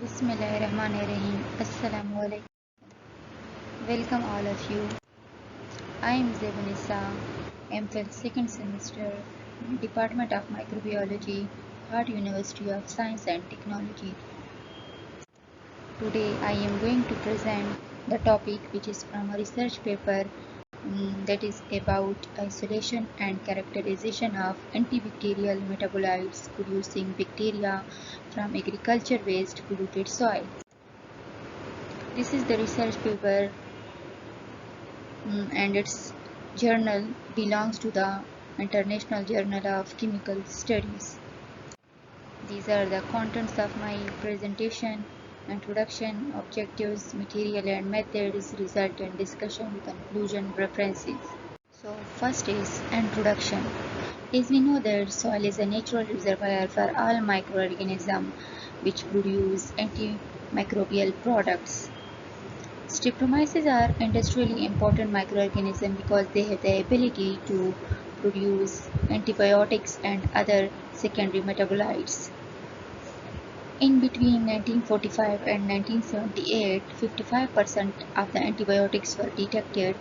Bismillahirrahmanirrahim. Assalamu alaikum. Welcome all of you. I am Zebunisa, MPhil second semester, Department of Microbiology, Hard University of Science and Technology. Today I am going to present the topic which is from a research paper that is about isolation and characterization of antibacterial metabolites producing bacteria from agriculture waste polluted soil. This is the research paper and its journal belongs to the International Journal of Chemical Studies. These are the contents of my presentation: introduction, objectives, material and methods, result and discussion, conclusion, references. So first is introduction. As we know that soil is a natural reservoir for all microorganisms which produce antimicrobial products. Streptomyces are industrially important microorganisms because they have the ability to produce antibiotics and other secondary metabolites. In between 1945 and 1978, 55% of the antibiotics were detected,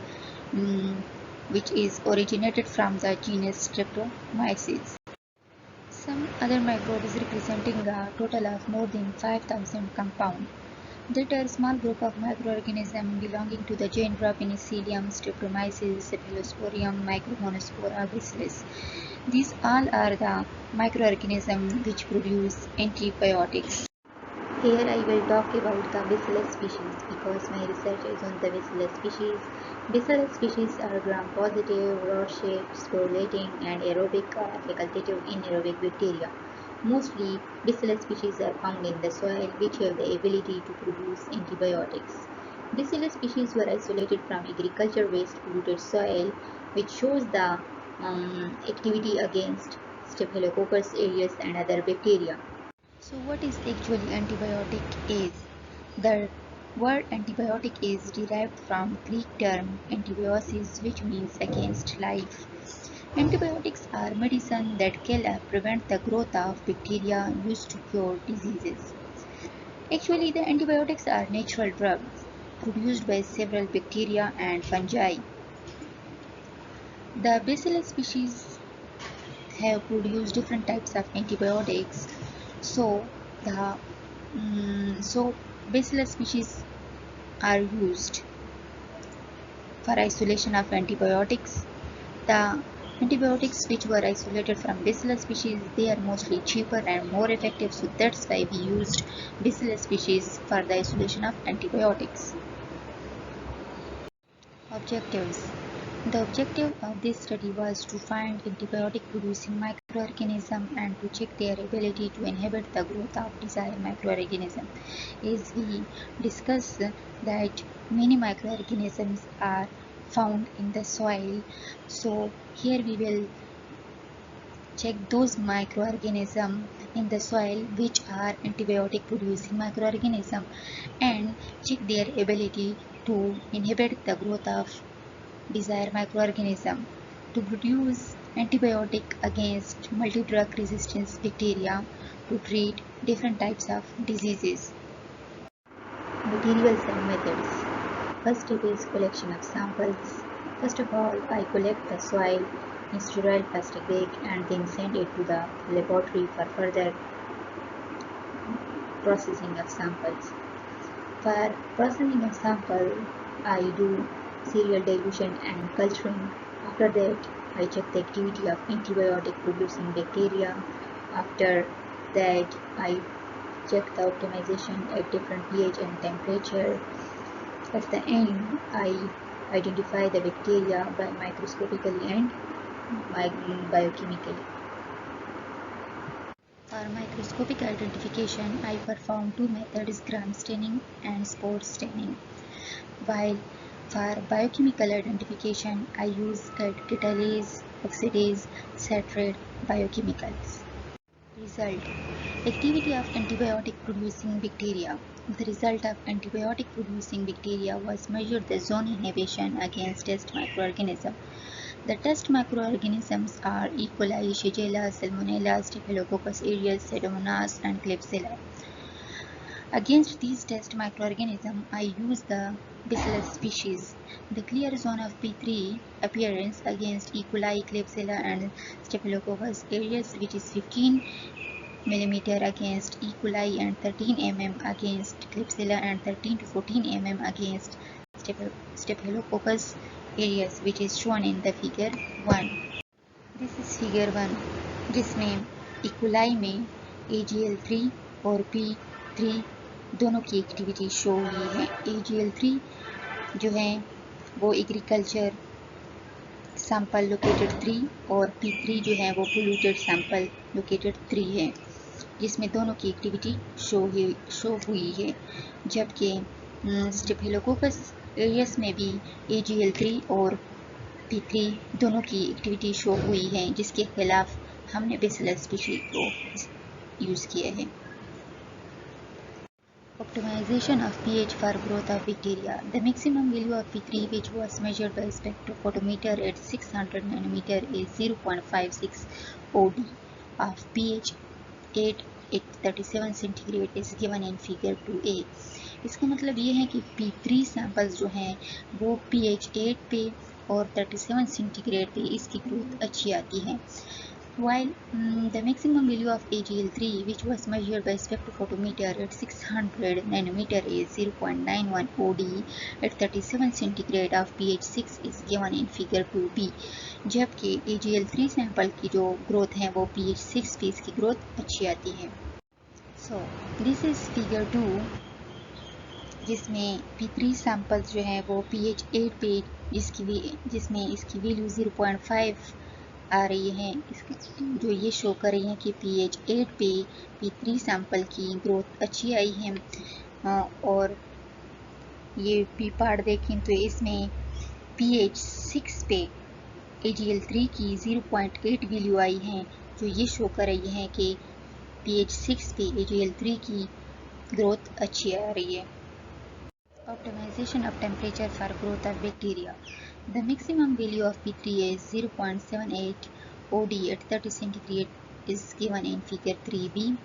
which is originated from the genus Streptomyces. Some other microbes representing a total of more than 5,000 compounds. That are a small group of microorganisms belonging to the genera Penicillium, Streptomyces, Cephalosporium, Micromonospora, Bacillus. These all are the microorganisms which produce antibiotics. Here I will talk about the Bacillus species because my research is on the Bacillus species. Bacillus species are gram-positive, rod-shaped, sporulating, and aerobic or facultative anaerobic bacteria. Mostly, Bacillus species are found in the soil which have the ability to produce antibiotics. Bacillus species were isolated from agriculture waste polluted soil, which shows the activity against Staphylococcus aureus and other bacteria. So what is actually antibiotic is? The word antibiotic is derived from Greek term antibiosis, which means against life. Antibiotics are medicine that kill or prevent the growth of bacteria used to cure diseases. Actually, the antibiotics are natural drugs produced by several bacteria and fungi. The Bacillus species have produced different types of antibiotics. So Bacillus species are used for isolation of antibiotics. The antibiotics which were isolated from Bacillus species, they are mostly cheaper and more effective, so that's why we used Bacillus species for the isolation of antibiotics. Objectives. The objective of this study was to find antibiotic producing microorganisms and to check their ability to inhibit the growth of desired microorganism. As we discussed that many microorganisms are found in the soil, so here we will check those microorganisms in the soil which are antibiotic producing microorganisms and check their ability to inhibit the growth of desired microorganism to produce antibiotic against multi-drug resistance bacteria to treat different types of diseases. Materials and methods. First step is collection of samples. First of all, I collect the soil in sterile plastic bag and then send it to the laboratory for further processing of samples. For processing of sample, I do serial dilution and culturing. After that, I check the activity of antibiotic producing bacteria. After that, I check the optimization at different pH and temperature. At the end, I identify the bacteria by microscopically and biochemically. For microscopic identification, I perform two methods: gram staining and spore staining. While for biochemical identification, I use catalase, oxidase, citrate biochemicals. Result: activity of antibiotic producing bacteria. The result of antibiotic producing bacteria was measured the zone inhibition against test microorganisms. The test microorganisms are E. coli, Shigella, Salmonella, Staphylococcus aureus, Pseudomonas, and Klebsiella. Against these test microorganisms, I use the Bacillus species. The clear zone of P3 appearance against E. coli, Klebsiella, and Staphylococcus aureus, which is 15 mm against E. coli and 13 mm against Klebsiella and 13 to 14 mm against Staphylococcus aureus, which is shown in the figure 1. This is figure 1, जिसमें E. coli में AGL3 और P3 दोनों की activity show हुई है। AGL3 जो है वो एग्रीकल्चर सैंपल लोकेटेड 3 और P3 जो है वो पोल्यूटेड सैंपल लोकेटेड 3 है, जिसमें दोनों की एक्टिविटी शो हुई है। जबकि स्टेफिलोकोकस एरियस में भी AGL3 और P3 दोनों की एक्टिविटी शो हुई है, जिसके खिलाफ हमने बेसिलस स्पीशीज को यूज़ किया है। Optimization of pH for growth of bacteria. The maximum value of P3, which was measured by spectrophotometer at 600 nanometer, is 0.56 OD of pH 8 at 37 centigrade is given in figure 2A. इसका मतलब ये है कि P3 samples जो हैं वो pH 8 पे और 37 सेंटीग्रेड पे इसकी ग्रोथ अच्छी आती है। While the maximum value of AGL3, which was measured by spectrophotometer at 600 nanometer, is 0.91 OD at 37 centigrade of pH 6 is given in figure 2B. जबकि AGL3 सैंपल की जो ग्रोथ है वो pH 6 पे इसकी ग्रोथ अच्छी आती है। So this is figure 2, जिसमें P3 सैंपल्स जो है वो pH 8 पे जिसमें इसकी वैल्यू 0.5 आ रही है, जो ये शो कर रही है कि pH 8 पे P3 सैंपल की ग्रोथ अच्छी आई है। और ये P पार्ट देखें तो इसमें pH 6 पे AGL3 की 0.8 वैल्यू आई है, जो ये शो कर रही है कि pH 6 पे AGL3 की ग्रोथ अच्छी आ रही है। Optimization of temperature for growth of bacteria. The maximum value of P3 is 0.78 OD at 30 centigrade is given in figure 3B.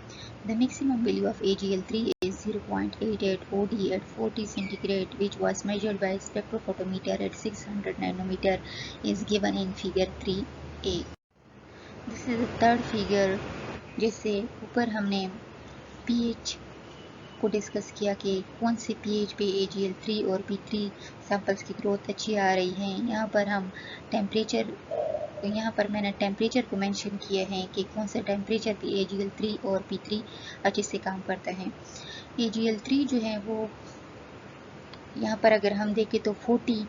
The maximum value of AGL3 is 0.88 OD at 40 centigrade, which was measured by spectrophotometer at 600 nanometer, is given in figure 3A. This is the third figure, जिससे ऊपर हमने pH को discuss किया कि कौन से pH पे AGL3 और P3 सैंपल्स की ग्रोथ अच्छी आ रही है। यहाँ पर मैंने टेम्परेचर को मेंशन किया है कि कौन सा टेम्परेचर पे AGL3 और P3 अच्छे से काम करता है। AGL3 जो है वो यहाँ पर अगर हम देखें तो 40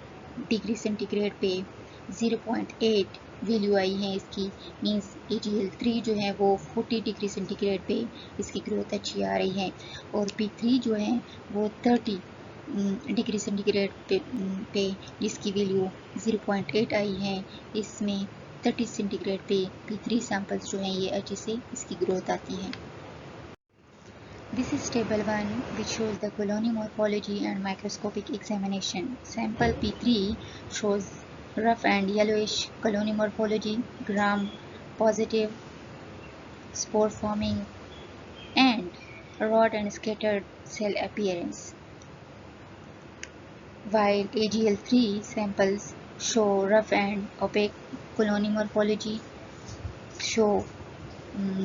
डिग्री सेंटीग्रेड पे 0.8 वैल्यू आई है इसकी, मींस AGL3 जो है वो 40 डिग्री सेंटीग्रेड पे इसकी ग्रोथ अच्छी आ रही है, और P3 जो है वो 30 डिग्री सेंटीग्रेड पे जिसकी वैल्यू 0.8 आई है, इसमें 30 सेंटीग्रेड पे P3 सैंपल्स जो हैं ये अच्छे से इसकी ग्रोथ आती है। This is table 1, which shows the colony morphology and microscopic examination. Sample P3 shows rough and yellowish colony morphology, gram positive, spore forming, and rod and scattered cell appearance. While AGL3 samples show rough and opaque colony morphology, show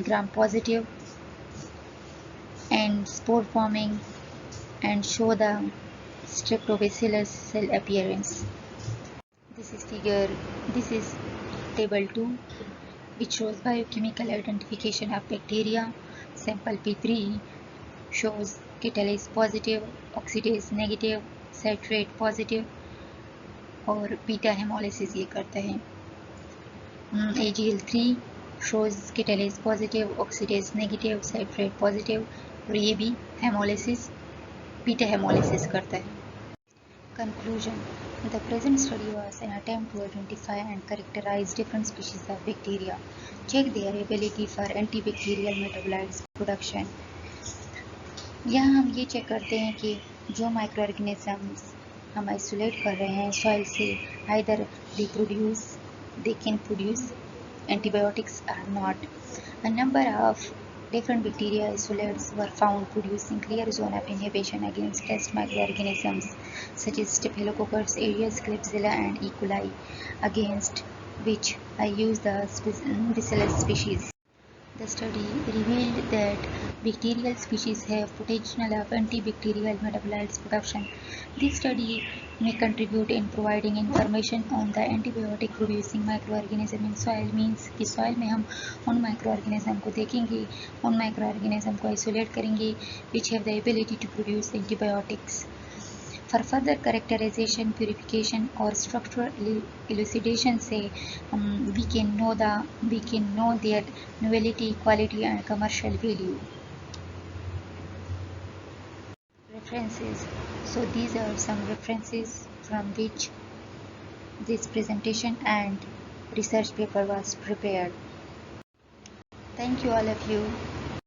gram positive and spore forming, and show the streptobacillus cell appearance. This is table 2, which shows biochemical identification of bacteria. Sample P3 shows catalase positive, oxidase negative, citrate positive, और beta haemolysis ये करता है। AGL3 shows catalase positive, oxidase negative, citrate positive, और ये भी haemolysis beta haemolysis करता है। Conclusion. The present study was an attempt to identify and characterize different species of bacteria, check their ability for antibacterial metabolites production. यहाँ हम ये check करते हैं कि जो माइक्रोऑर्गेनिजम्स हम आइसोलेट कर रहे हैं सॉइल से, either they can produce antibiotics or not. A number of Different bacteria isolates were found producing clear zone of inhibition against test microorganisms such as Staphylococcus aureus, Klebsiella, and E. coli, against which I used the Bacillus species. The study revealed that bacterial species have potential of antibacterial metabolites production. This study may contribute in providing information on the antibiotic producing microorganism in soil. Means कि soil में हम उन microorganism को देखेंगे, उन microorganism को isolate करेंगे which have the ability to produce antibiotics. For further characterization, purification, or structural elucidation से we can know their novelty, quality, and commercial value. References. So these are some references from which this presentation and research paper was prepared. Thank you all of you.